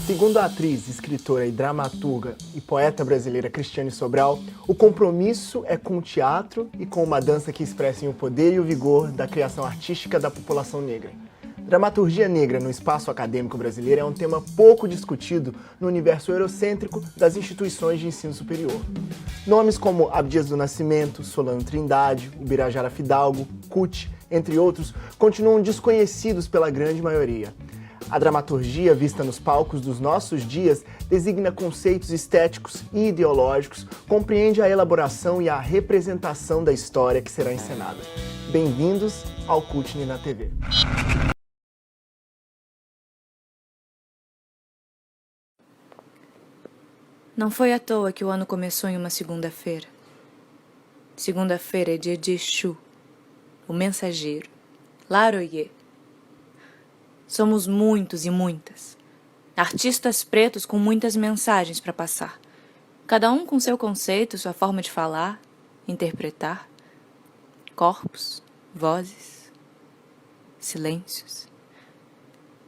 Segundo a atriz, escritora e dramaturga e poeta brasileira Cristiane Sobral, o compromisso é com o teatro e com uma dança que expressem o poder e o vigor da criação artística da população negra. Dramaturgia negra no espaço acadêmico brasileiro é um tema pouco discutido no universo eurocêntrico das instituições de ensino superior. Nomes como Abdias do Nascimento, Solano Trindade, Ubirajara Fidalgo, Kuti, entre outros, continuam desconhecidos pela grande maioria. A dramaturgia vista nos palcos dos nossos dias designa conceitos estéticos e ideológicos, compreende a elaboração e a representação da história que será encenada. Bem-vindos ao Cutni na TV. Não foi à toa que o ano começou em uma segunda-feira. Segunda-feira é dia de Exu, o mensageiro, Laroye. Somos muitos e muitas. Artistas pretos com muitas mensagens para passar. Cada um com seu conceito, sua forma de falar, interpretar. Corpos, vozes, silêncios.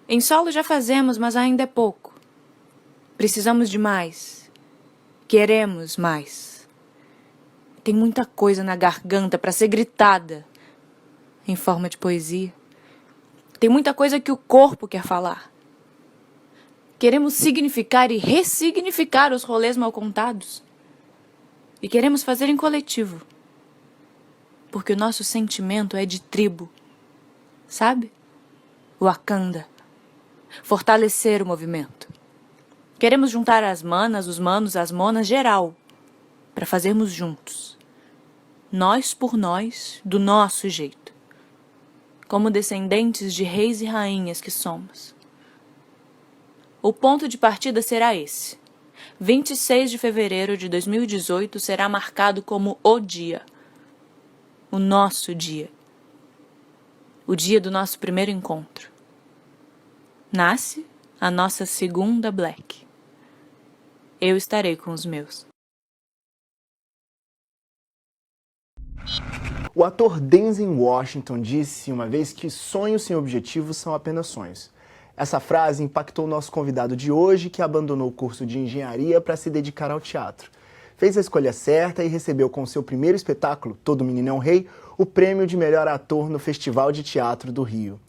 Em solo já fazemos, mas ainda é pouco. Precisamos de mais. Queremos mais. Tem muita coisa na garganta para ser gritada em forma de poesia. Tem muita coisa que o corpo quer falar. Queremos significar e ressignificar os rolês mal contados. E queremos fazer em coletivo. Porque o nosso sentimento é de tribo. Sabe? Wakanda. Fortalecer o movimento. Queremos juntar as manas, os manos, as monas, geral. Para fazermos juntos. Nós por nós, do nosso jeito. Como descendentes de reis e rainhas que somos. O ponto de partida será esse. 26 de fevereiro de 2018 será marcado como o dia. O nosso dia. O dia do nosso primeiro encontro. Nasce a nossa segunda Black. Eu estarei com os meus. O ator Denzel Washington disse uma vez que sonhos sem objetivos são apenas sonhos. Essa frase impactou o nosso convidado de hoje, que abandonou o curso de engenharia para se dedicar ao teatro. Fez a escolha certa e recebeu com seu primeiro espetáculo, Todo Menino é um Rei, o prêmio de melhor ator no Festival de Teatro do Rio.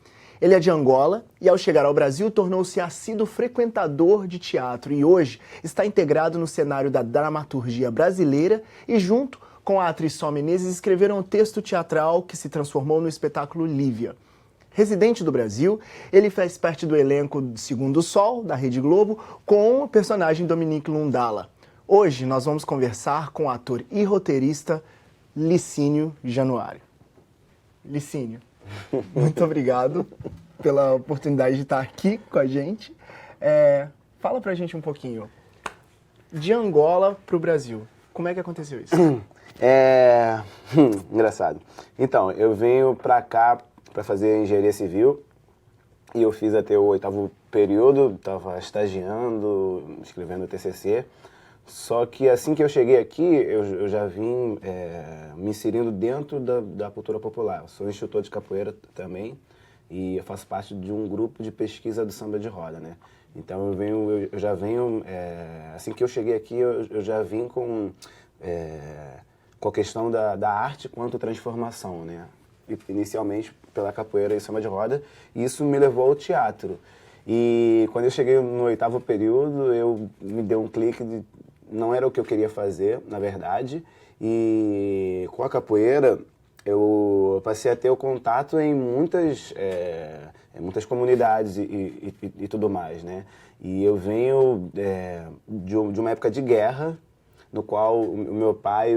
Ele é de Angola e, ao chegar ao Brasil, tornou-se assíduo frequentador de teatro e hoje está integrado no cenário da dramaturgia brasileira e, junto com a atriz Sol Menezes, escreveram um texto teatral que se transformou no espetáculo Lívia. Residente do Brasil, ele faz parte do elenco de Segundo o Sol, da Rede Globo, com o personagem Dominique Lundala. Hoje nós vamos conversar com o ator e roteirista Licínio Januário. Licínio, muito obrigado pela oportunidade de estar aqui com a gente. Fala pra gente um pouquinho, de Angola pro Brasil, como é que aconteceu isso? Engraçado. Então, eu venho pra cá pra fazer engenharia civil e eu fiz até o 8º período, tava estagiando, escrevendo TCC. Só que assim que eu cheguei aqui, eu já vim me inserindo dentro da cultura popular. Eu sou instrutor de capoeira também e eu faço parte de um grupo de pesquisa do samba de roda, né? Então eu já venho, assim que eu cheguei aqui, eu já vim com a questão da arte quanto transformação, né? Inicialmente pela capoeira e samba de roda, e isso me levou ao teatro. E quando eu cheguei no 8º período, me deu um clique de não era o que eu queria fazer, na verdade, e com a capoeira eu passei a ter o contato em muitas comunidades e tudo mais, né? E eu venho de uma época de guerra, no qual o meu pai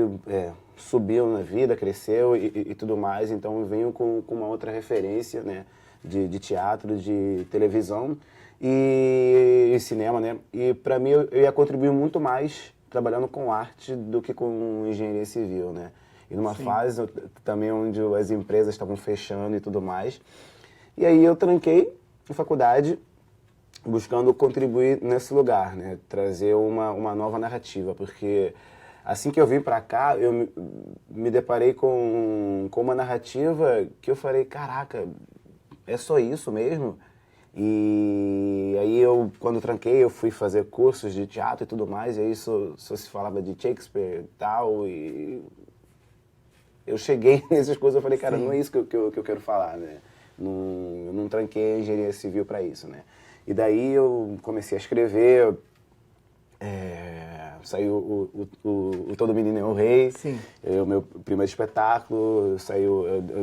subiu na vida, cresceu e tudo mais, então eu venho com uma outra referência, né, de teatro, de televisão e cinema, né? E para mim eu ia contribuir muito mais trabalhando com arte do que com engenharia civil, né? E numa Sim. fase também onde as empresas estavam fechando e tudo mais. E aí eu tranquei a faculdade buscando contribuir nesse lugar, né? Trazer uma nova narrativa, porque assim que eu vim para cá, eu me deparei com uma narrativa que eu falei, caraca, é só isso mesmo? E aí eu, quando tranquei, eu fui fazer cursos de teatro e tudo mais, e aí só se falava de Shakespeare e tal, e eu cheguei nessas coisas, eu falei, cara, Sim. não é isso que eu quero falar, né? Eu não tranquei a engenharia civil para isso, né? E daí eu comecei a escrever, saiu o Todo Menino é um Rei, Sim. o meu primeiro espetáculo,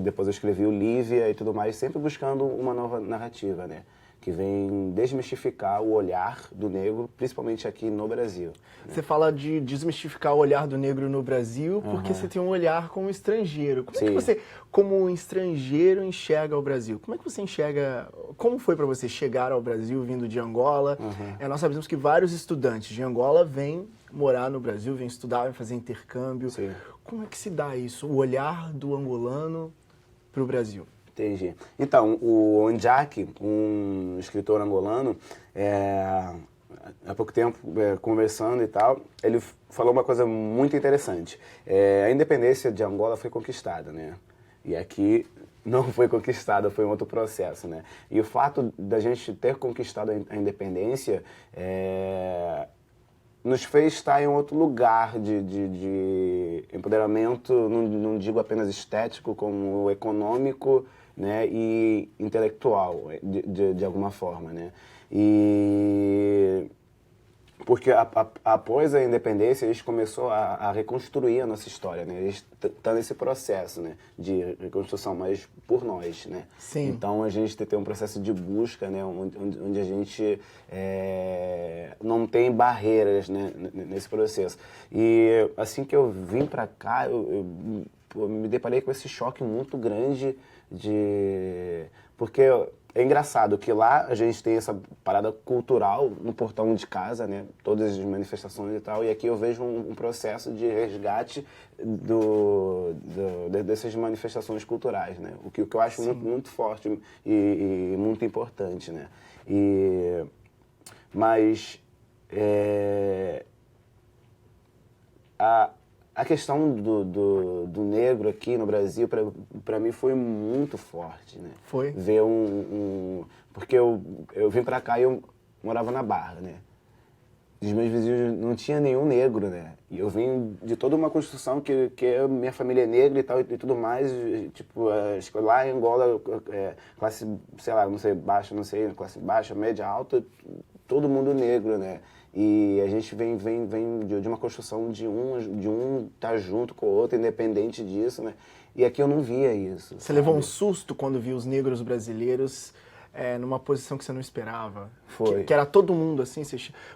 depois eu escrevi o Lívia e tudo mais, sempre buscando uma nova narrativa, né? Que vem desmistificar o olhar do negro, principalmente aqui no Brasil. Você fala de desmistificar o olhar do negro no Brasil porque você tem um olhar como estrangeiro. Como é que Sim. você, como um estrangeiro, enxerga o Brasil? Como é que você enxerga... Como foi para você chegar ao Brasil vindo de Angola? Nós sabemos que vários estudantes de Angola vêm morar no Brasil, vêm estudar, vêm fazer intercâmbio. Sim. Como é que se dá isso, o olhar do angolano para o Brasil? Entendi. Então, o Onjak, um escritor angolano, há pouco tempo, conversando e tal, ele falou uma coisa muito interessante. A independência de Angola foi conquistada, né? E aqui não foi conquistada, foi um outro processo, né? E o fato da gente ter conquistado a independência nos fez estar em outro lugar de empoderamento, não digo apenas estético, como econômico, né, e intelectual, de alguma forma, né? E porque após a independência, a gente começou a reconstruir a nossa história, né? A gente está nesse processo, né, de reconstrução, mas por nós, né? Sim. Então a gente tem um processo de busca, né, onde a gente não tem barreiras, né, nesse processo. E assim que eu vim para cá, eu me deparei com esse choque muito grande porque é engraçado que lá a gente tem essa parada cultural no portão de casa, né? Todas as manifestações e tal, e aqui eu vejo um processo de resgate dessas manifestações culturais, né? O que eu acho muito forte e muito importante, né? Mas a questão do negro aqui no Brasil, para mim, foi muito forte, né? Foi? Ver porque eu vim pra cá e eu morava na Barra, né? Os meus vizinhos não tinha nenhum negro, né? E eu vim de toda uma construção que minha família é negra e tal e tudo mais. Tipo, lá em Angola, classe, sei lá, não sei, baixa, não sei, classe baixa, média, alta, todo mundo negro, né? E a gente vem de uma construção de um tá junto com o outro, independente disso, né? E aqui eu não via isso. Você sabe? levou um susto quando viu os negros brasileiros numa posição que você não esperava? Foi. Que era todo mundo assim?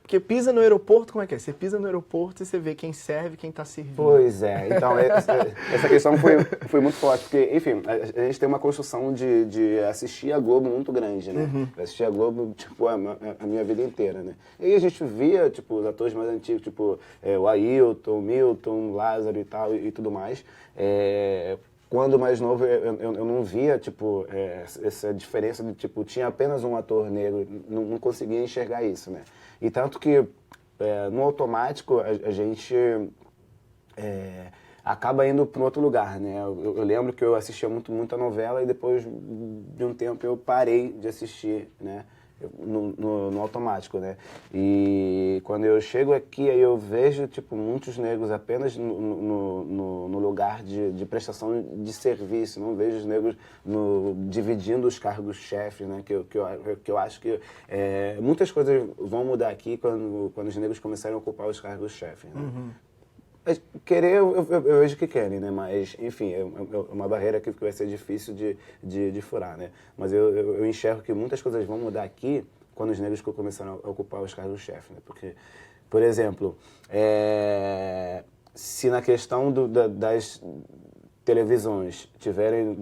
Porque pisa no aeroporto, como é que é? Você pisa no aeroporto e você vê quem serve, quem tá servindo. Pois é, então essa questão foi muito forte, porque, enfim, a gente tem uma construção de assistir a Globo muito grande, né? Eu assisti a Globo, tipo, a minha vida inteira, né? E aí a gente via, tipo, os atores mais antigos, tipo, o Ailton, o Milton, Lázaro e tal, e tudo mais. Quando mais novo, eu não via, tipo, essa diferença de, tipo, tinha apenas um ator negro, não conseguia enxergar isso, né? E tanto que, no automático, a gente acaba indo para um outro lugar, né? Eu lembro que eu assistia muito a novela e depois de um tempo eu parei de assistir, né? No automático, né? E quando eu chego aqui, aí eu vejo, tipo, muitos negros apenas no lugar de prestação de serviço, não vejo os negros dividindo os cargos chefes, né? Que eu acho que muitas coisas vão mudar aqui quando os negros começarem a ocupar os cargos chefes, né? Querer, eu vejo que querem, né? Mas, enfim, é uma barreira que vai ser difícil de furar, né? Mas eu enxergo que muitas coisas vão mudar aqui quando os negros começaram a ocupar os cargos-chefe, né? Porque, por exemplo, se na questão das televisões tiverem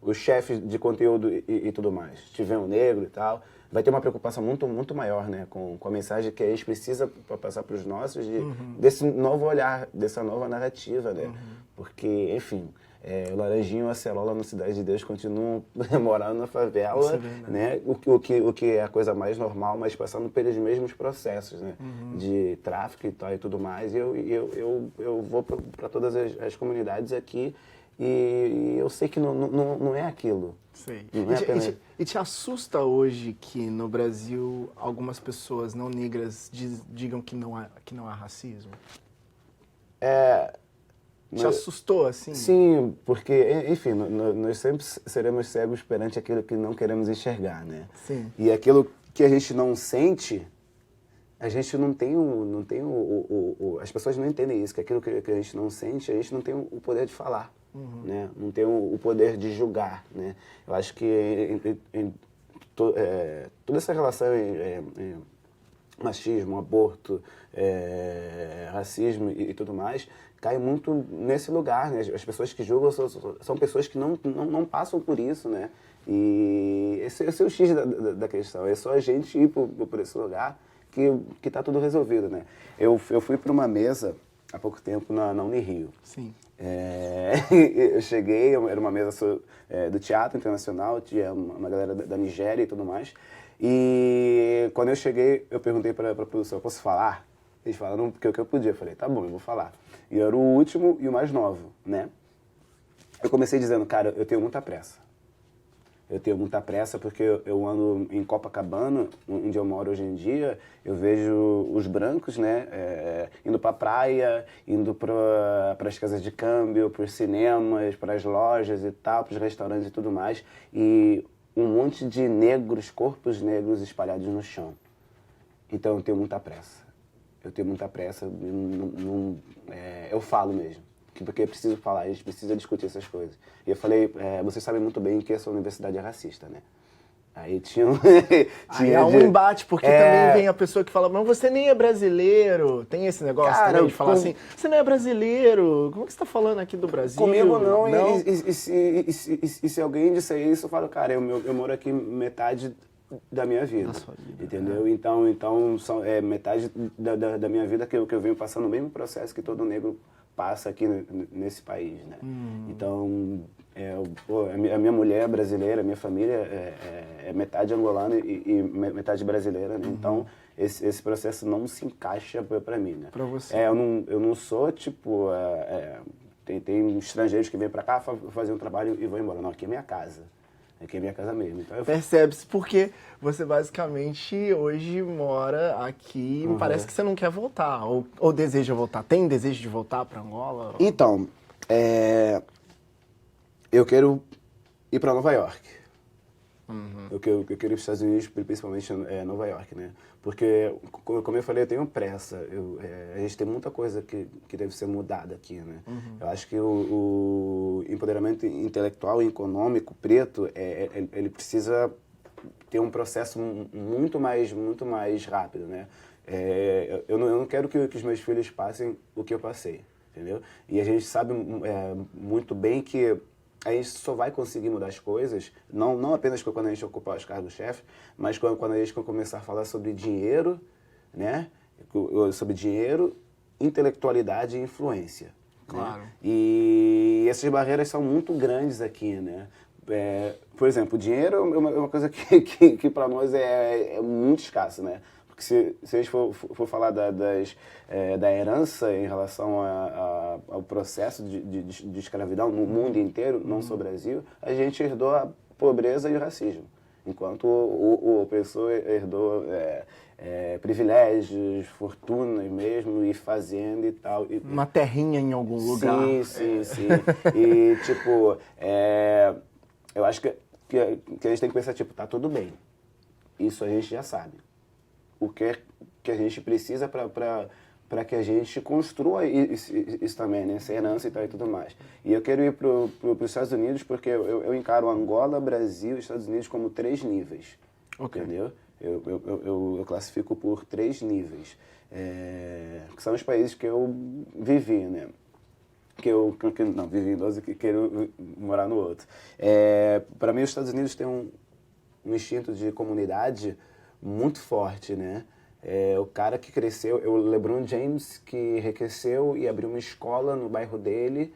os chefes de conteúdo e tudo mais, tiver um negro e tal, vai ter uma preocupação muito maior, né, com a mensagem que a gente precisa passar para os nossos, desse novo olhar, dessa nova narrativa, né? Porque, enfim, o Laranjinho e a Acerola no Cidade de Deus continuam morando na favela, né? O que é a coisa mais normal, mas passando pelos mesmos processos, né? De tráfico e tal e tudo mais. E eu vou para todas as comunidades aqui e eu sei que não é aquilo. Sei. Não é apenas... E te assusta hoje que no Brasil algumas pessoas não negras digam que não há racismo? Te assustou, assim? Sim, porque, enfim, nós sempre seremos cegos perante aquilo que não queremos enxergar, né? Sim. E aquilo que a gente não sente, a gente não tem as pessoas não entendem isso, que aquilo que a gente não sente, a gente não tem o poder de falar, né? Não tem o poder de julgar, né? Eu acho que toda essa relação machismo, aborto, racismo e tudo mais, cai muito nesse lugar, né? As pessoas que julgam são pessoas que não passam por isso, né? E esse é o X da questão, é só a gente ir por esse lugar que tá tudo resolvido, né? Eu fui para uma mesa há pouco tempo na Unirio. Sim. Eu cheguei, era uma mesa do Teatro Internacional, tinha uma galera da Nigéria e tudo mais. E quando eu cheguei, eu perguntei para a produção, posso falar? Eles falaram que eu podia. Eu falei, tá bom, eu vou falar. E eu era o último e o mais novo, né? Eu comecei dizendo, cara, eu tenho muita pressa. Eu tenho muita pressa porque eu ando em Copacabana, onde eu moro hoje em dia, eu vejo os brancos, né, indo pra praia, indo para as casas de câmbio, para os cinemas, para as lojas e tal, para os restaurantes e tudo mais, e um monte de negros, corpos negros espalhados no chão. Então eu tenho muita pressa. Eu tenho muita pressa, eu falo mesmo. Porque é preciso falar, a gente precisa discutir essas coisas. E eu falei, vocês sabem muito bem que essa universidade é racista, né? Aí tinha Aí há um embate, porque também vem a pessoa que fala, mas você nem é brasileiro. Tem esse negócio, cara, também de falar assim, você não é brasileiro, como que você tá falando aqui do Brasil? Comigo não. E se alguém disser isso, eu falo, cara, eu moro aqui metade da minha vida, entendeu? Então metade da minha vida que eu venho passando o mesmo processo que todo negro passa aqui nesse país, né? Então, a minha mulher é brasileira, a minha família é metade angolana e metade brasileira, né? Então, esse processo não se encaixa pra mim, né? Pra você. Eu não sou, tipo... Tem estrangeiros que vêm pra cá fazer um trabalho e vão embora. Não, aqui é minha casa. Aqui é minha casa mesmo. Então, percebe-se porque você basicamente hoje mora aqui e parece que você não quer voltar, ou deseja voltar. Tem desejo de voltar para Angola? Então, eu quero ir para Nova York. Eu quero ir para os Estados Unidos, principalmente Nova York, né? Porque, como eu falei, eu tenho pressa. A gente tem muita coisa que deve ser mudada aqui, né? Eu acho que o empoderamento intelectual e econômico preto, ele precisa ter um processo muito mais rápido, né? Eu não quero que os meus filhos passem o que eu passei, entendeu? E a gente sabe muito bem que a gente só vai conseguir mudar as coisas, não apenas quando a gente ocupar os cargos-chefe, mas quando a gente começar a falar sobre dinheiro, né? Sobre dinheiro, intelectualidade e influência. Claro. Né? E essas barreiras são muito grandes aqui, né? Por exemplo, o dinheiro é uma coisa que para nós é muito escasso, né? Porque se a gente for falar da herança em relação ao processo de escravidão no mundo inteiro, não só o Brasil, a gente herdou a pobreza e o racismo. Enquanto o opressor herdou privilégios, fortunas mesmo, e fazenda e tal. Uma terrinha em algum lugar. Sim. E, tipo, eu acho que a gente tem que pensar, tipo, tá tudo bem. Isso a gente já sabe. O que a gente precisa para que a gente construa isso também, né? Essa herança e tal e tudo mais. E eu quero ir para os Estados Unidos porque eu encaro Angola, Brasil e Estados Unidos como 3 níveis. Okay. Entendeu? Eu classifico por 3 níveis. Que são os países que eu vivi, né? Não, vivi em 12 que quero morar no outro. Para mim, os Estados Unidos têm um instinto de comunidade muito forte, né? O cara que cresceu, o LeBron James, que enriqueceu e abriu uma escola no bairro dele,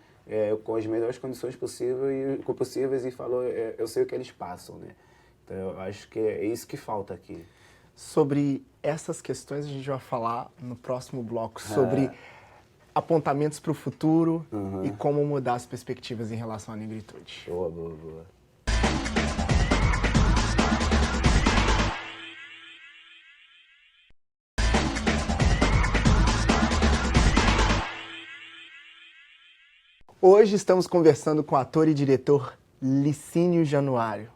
com as melhores condições possíveis e falou, eu sei o que eles passam, né? Então eu acho que é isso que falta aqui. Sobre essas questões a gente vai falar no próximo bloco, sobre apontamentos para o futuro e como mudar as perspectivas em relação à negritude. Boa, boa, boa. Hoje estamos conversando com o ator e diretor Licínio Januário.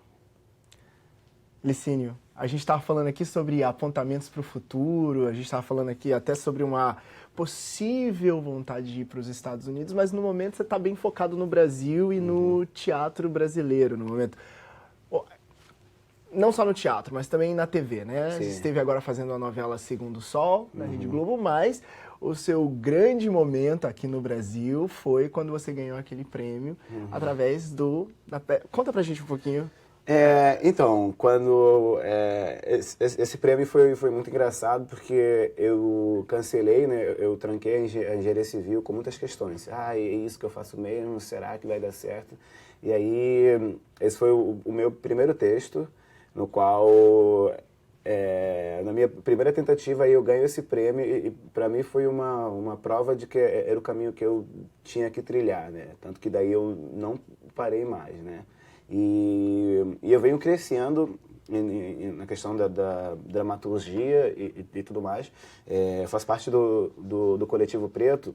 Licínio, a gente estava falando aqui sobre apontamentos para o futuro, a gente estava falando aqui até sobre uma possível vontade de ir para os Estados Unidos, mas no momento você está bem focado no Brasil e no teatro brasileiro, no momento. Não só no teatro, mas também na TV, né? Sim. Você esteve agora fazendo a novela Segundo Sol, na Rede Globo, mas o seu grande momento aqui no Brasil foi quando você ganhou aquele prêmio através Conta pra gente um pouquinho. Então, quando esse prêmio foi muito engraçado porque eu cancelei, né? Eu tranquei a engenharia civil com muitas questões. É isso que eu faço mesmo? Será que vai dar certo? E aí, esse foi o meu primeiro texto, no qual, na minha primeira tentativa, eu ganho esse prêmio e para mim foi uma prova de que era o caminho que eu tinha que trilhar, né? Tanto que daí eu não parei mais, né? E eu venho crescendo na questão da dramaturgia e tudo mais. Eu faço parte do Coletivo Preto,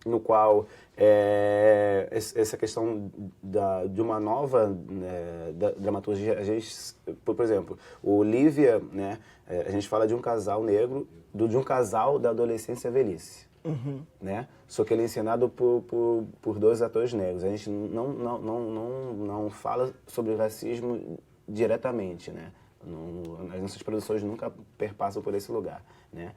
no qual essa questão de uma nova da dramaturgia, a gente, por exemplo, o Lívia, né, a gente fala de um casal negro, de um casal da adolescência à velhice. Né? Só que ele é ensinado por dois atores negros. A gente não fala sobre racismo diretamente, né? As nossas produções nunca perpassam por esse lugar, né?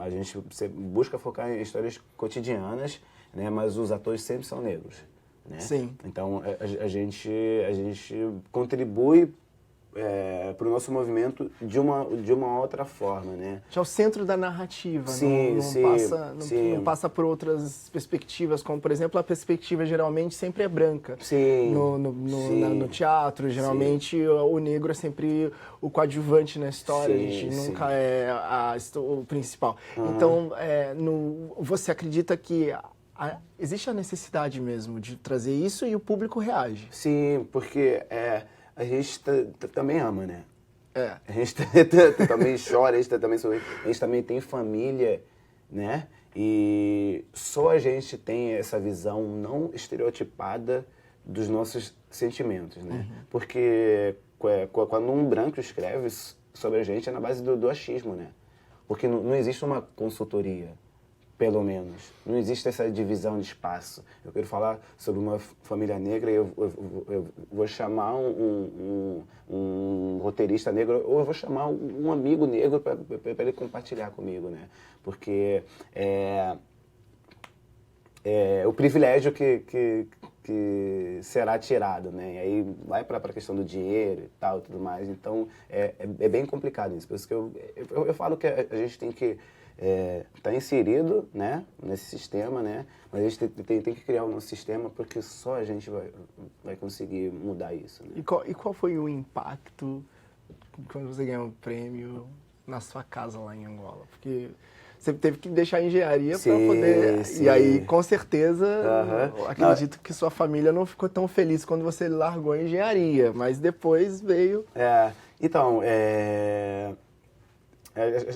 A gente busca focar em histórias cotidianas, né? Mas os atores sempre são negros, né? Sim. Então a gente contribui para o nosso movimento de uma outra forma, né? Já é o centro da narrativa, Sim, não passa por outras perspectivas, como, por exemplo, a perspectiva geralmente sempre é branca. Sim. No teatro, geralmente o negro é sempre o coadjuvante na história, a gente nunca é o principal. Então, você acredita que existe a necessidade mesmo de trazer isso e o público reage? Sim, porque a gente também ama, né? A gente também chora, a gente também sorri, a gente também tem família, né? E só a gente tem essa visão não estereotipada dos nossos sentimentos, né? Porque quando um branco escreve sobre a gente é na base do achismo, né? Porque não existe uma consultoria. Pelo menos. Não existe essa divisão de espaço. Eu quero falar sobre uma família negra e eu vou chamar um roteirista negro ou eu vou chamar um amigo negro para ele compartilhar comigo, né? Porque o privilégio que será tirado, né? E aí vai para a questão do dinheiro e tal, tudo mais. Então, é bem complicado isso. Por isso que eu falo que a gente tem que tá inserido, né, nesse sistema, né, mas a gente tem que criar um nosso sistema porque só a gente vai conseguir mudar isso. Né? E qual foi o impacto quando você ganhou o prêmio na sua casa lá em Angola? Porque você teve que deixar a engenharia para poder... Sim. E aí, com certeza, acredito que sua família não ficou tão feliz quando você largou a engenharia, mas depois veio... Então,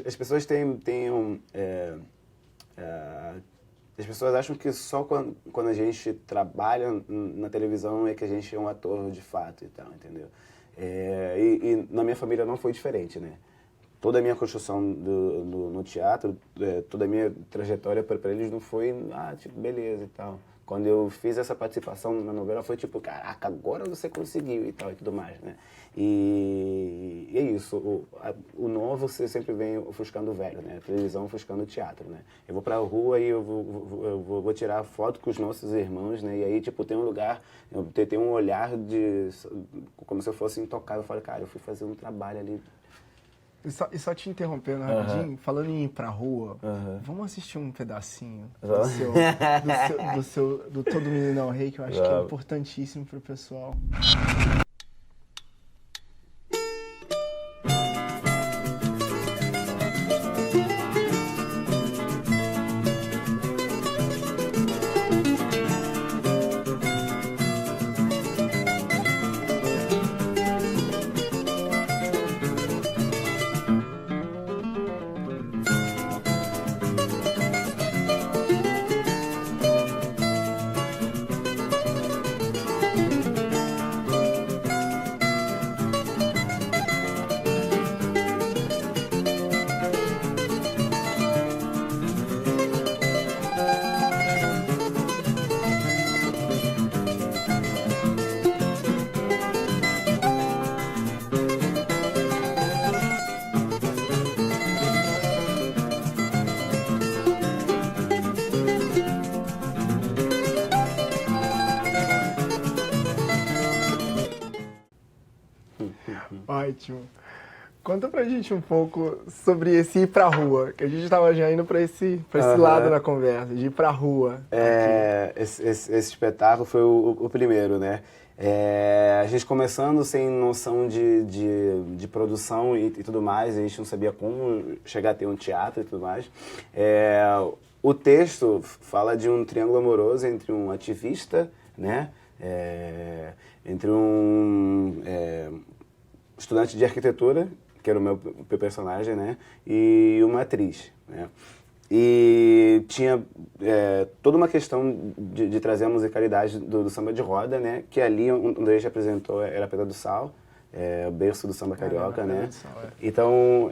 as pessoas as pessoas acham que só quando a gente trabalha na televisão é que a gente é um ator de fato e tal, entendeu? E na minha família não foi diferente, né? toda a minha construção no teatro, toda a minha trajetória para eles não foi, tipo, beleza e tal. Quando eu fiz essa participação na novela, foi tipo, caraca, agora você conseguiu e tal e tudo mais, né? E é isso, o novo você sempre vem ofuscando o velho, né? A televisão ofuscando o teatro, né? Eu vou pra rua e eu vou tirar foto com os nossos irmãos, né? E aí, tipo, tem um lugar, tem um olhar como se eu fosse intocável. Eu falo, cara, eu fui fazer um trabalho ali. E só te interrompendo rapidinho, falando em ir pra rua, vamos assistir um pedacinho do Todo Menino é um Rei, que eu acho que é importantíssimo pro pessoal. Ótimo. Conta pra gente um pouco sobre esse ir pra rua, que a gente tava já indo pra esse lado da conversa, de ir pra rua. Esse espetáculo foi o primeiro, né? A gente começando sem noção de produção e tudo mais, a gente não sabia como chegar a ter um teatro e tudo mais. O texto fala de um triângulo amoroso entre um ativista, né? Entre um estudante de arquitetura, que era o meu personagem, né? E uma atriz, né? E tinha toda uma questão de trazer a musicalidade do samba de roda, né? Que ali, onde a gente apresentou, era a Pedra do Sal, o berço do samba carioca, né? Então,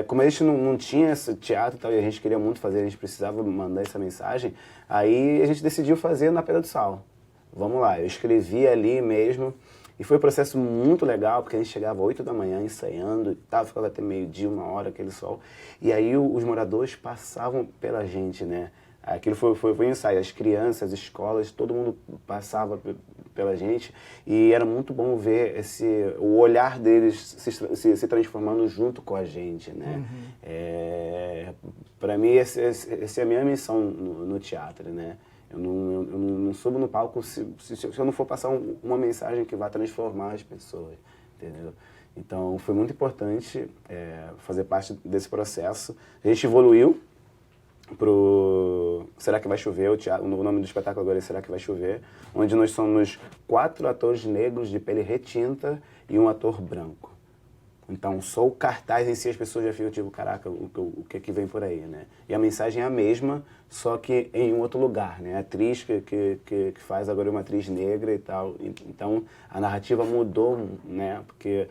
como a gente não tinha esse teatro e tal, e a gente queria muito fazer, a gente precisava mandar essa mensagem, aí a gente decidiu fazer na Pedra do Sal. Vamos lá, eu escrevi ali mesmo. E foi um processo muito legal, porque a gente chegava às 8 da manhã ensaiando e tal, ficava até meio-dia, 1 hora, aquele sol. E aí os moradores passavam pela gente, né? Aquilo foi um ensaio, as crianças, as escolas, todo mundo passava pela gente. E era muito bom ver o olhar deles se transformando junto com a gente, né? Para mim, essa é a minha missão no teatro, né? Eu não subo no palco se eu não for passar uma mensagem que vá transformar as pessoas, entendeu? Então, foi muito importante fazer parte desse processo. A gente evoluiu pro Será que vai chover? O nome do espetáculo agora é Será que vai chover? Onde nós somos 4 atores negros de pele retinta e um ator branco. Então, só o cartaz em si, as pessoas já ficam tipo, caraca, o que é que vem por aí, né? E a mensagem é a mesma, só que em um outro lugar, né? A atriz que faz agora é uma atriz negra e tal. Então, a narrativa mudou, né? Porque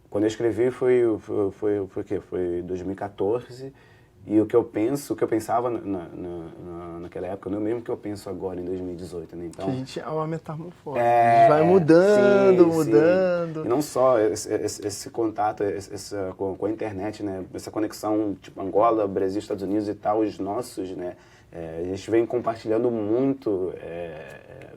quando eu escrevi foi o quê? Foi 2014. E o que eu pensava naquela época, não é o mesmo que eu penso agora, em 2018, né? Então, que a gente é uma metamorfose, a gente vai mudando. E não só esse contato com a internet, né? Essa conexão, tipo, Angola, Brasil, Estados Unidos e tal, os nossos, né? A gente vem compartilhando muito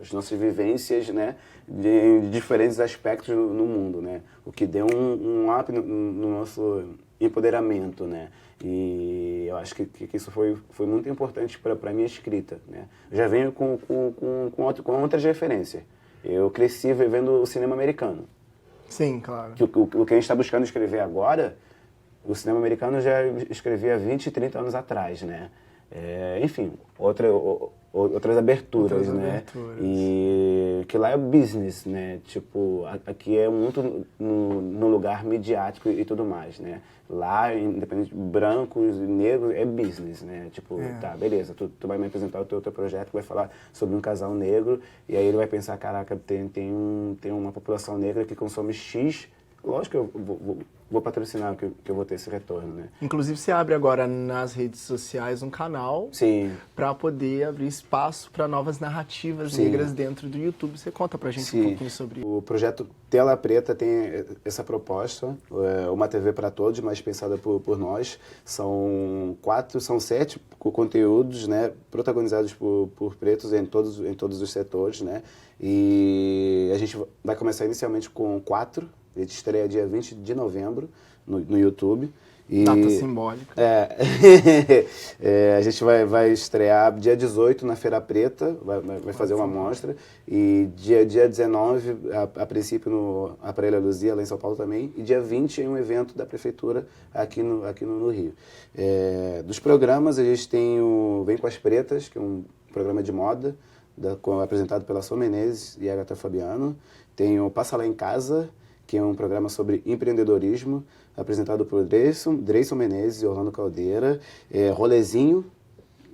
as nossas vivências, né? De diferentes aspectos no mundo, né? O que deu um up no nosso empoderamento, né? E eu acho que isso foi muito importante para a minha escrita, né? Eu já venho com outras referências. Eu cresci vendo o cinema americano. Sim, claro. O que a gente está buscando escrever agora, o cinema americano já escrevia 20, 30 anos atrás, né? Enfim, outras aberturas, né? E que lá é business, né? Tipo, aqui é muito no lugar midiático e tudo mais, né? Lá, independente de brancos e negros, é business, né? Tipo, tá, beleza, tu vai me apresentar o teu projeto, vai falar sobre um casal negro, e aí ele vai pensar, caraca, tem uma população negra que consome X lógico que eu vou patrocinar, que eu vou ter esse retorno, né? Inclusive, você abre agora nas redes sociais um canal Sim. para poder abrir espaço para novas narrativas Sim. negras dentro do YouTube. Você conta pra gente um pouquinho sobre isso. O projeto Tela Preta tem essa proposta, uma TV para todos, mas pensada por nós. São 7 conteúdos, né, protagonizados por pretos em todos os setores, né? E a gente vai começar inicialmente com 4. A gente estreia dia 20 de novembro no YouTube. Data simbólica. A gente vai estrear dia 18 na Feira Preta, vai fazer uma mostra. E dia 19, a princípio, no Aparelho Luzia, lá em São Paulo também. E dia 20 em um evento da Prefeitura aqui no Rio. Dos programas, a gente tem o Vem com as Pretas, que é um programa de moda, apresentado pela Sô Menezes e Agatha Fabiano. Tem o Passa Lá em Casa, que é um programa sobre empreendedorismo, apresentado por Dreyson Menezes e Orlando Caldeira. Rolezinho,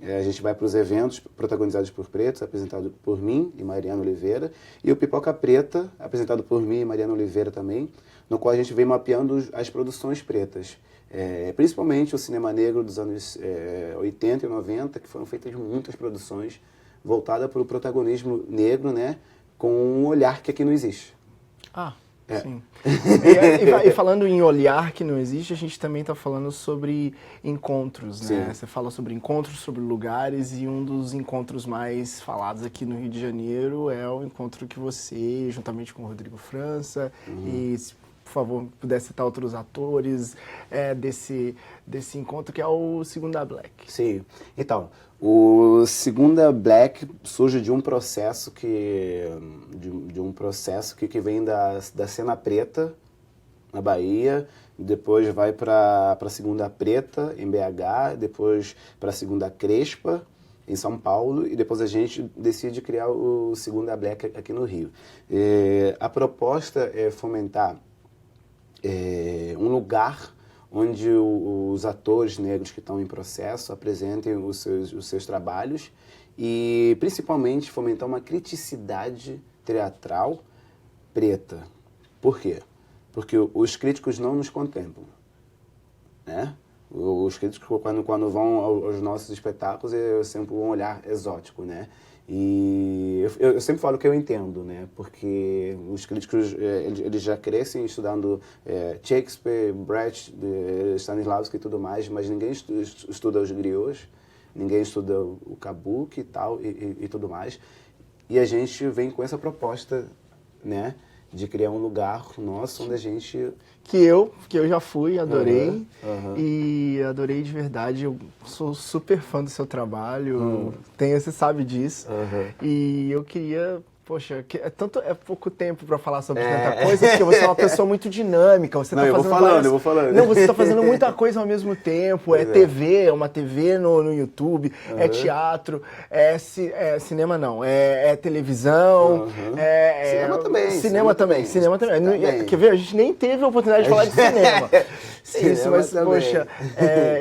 a gente vai para os eventos protagonizados por pretos, apresentado por mim e Mariana Oliveira. E o Pipoca Preta, apresentado por mim e Mariana Oliveira também, no qual a gente vem mapeando as produções pretas. Principalmente o cinema negro dos anos 80 e 90, que foram feitas muitas produções voltadas para o protagonismo negro, né, com um olhar que aqui não existe. Sim. E falando em olhar que não existe, a gente também está falando sobre encontros, né? Sim. Você fala sobre encontros, sobre lugares, e um dos encontros mais falados aqui no Rio de Janeiro é o encontro que você, juntamente com o Rodrigo França, e se, por favor, pudesse citar outros atores desse encontro, que é o Segunda Black. Sim. Então, o Segunda Black surge de um processo que vem da cena preta na Bahia, depois vai para a Segunda Preta em BH, depois para a Segunda Crespa em São Paulo, e depois a gente decide criar o Segunda Black aqui no Rio. A proposta é fomentar um lugar onde os atores negros que estão em processo apresentem os seus trabalhos e, principalmente, fomentar uma criticidade teatral preta. Por quê? Porque os críticos não nos contemplam, né? Os críticos, quando vão aos nossos espetáculos, é sempre um olhar exótico, né? E eu sempre falo que eu entendo, né? Porque os críticos, eles já crescem estudando Shakespeare, Brecht, Stanislavski e tudo mais, mas ninguém estuda os griots, ninguém estuda o kabuki e tal, e tudo mais. E a gente vem com essa proposta, né? De criar um lugar nosso onde a gente... Que eu já fui, adorei, e adorei de verdade. Eu sou super fã do seu trabalho, você sabe disso, e eu queria... Poxa, é pouco tempo para falar sobre tanta coisa, porque você é uma pessoa muito dinâmica. Você eu vou falando. Não, você está fazendo muita coisa ao mesmo tempo. TV, é uma TV no YouTube, é teatro, cinema não, é televisão. Cinema também. Cinema também. Quer ver? A gente nem teve a oportunidade de falar de cinema. Isso, mas, poxa,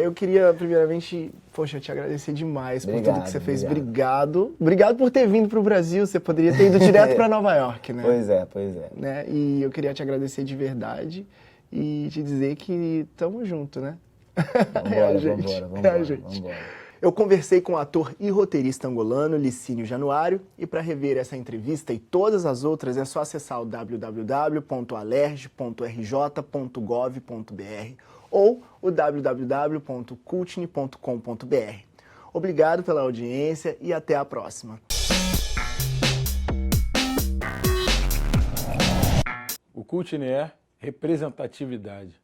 eu queria primeiramente... Poxa, te agradecer demais por tudo que você fez. Obrigado. Obrigado por ter vindo para o Brasil. Você poderia ter ido direto para Nova York, né? Pois é. Né? E eu queria te agradecer de verdade e te dizer que tamo junto, né? Vambora. Eu conversei com o ator e roteirista angolano Licínio Januário, e para rever essa entrevista e todas as outras é só acessar o www.alerj.rj.gov.br ou o www.cultne.com.br. Obrigado pela audiência e até a próxima. O Cultne é representatividade.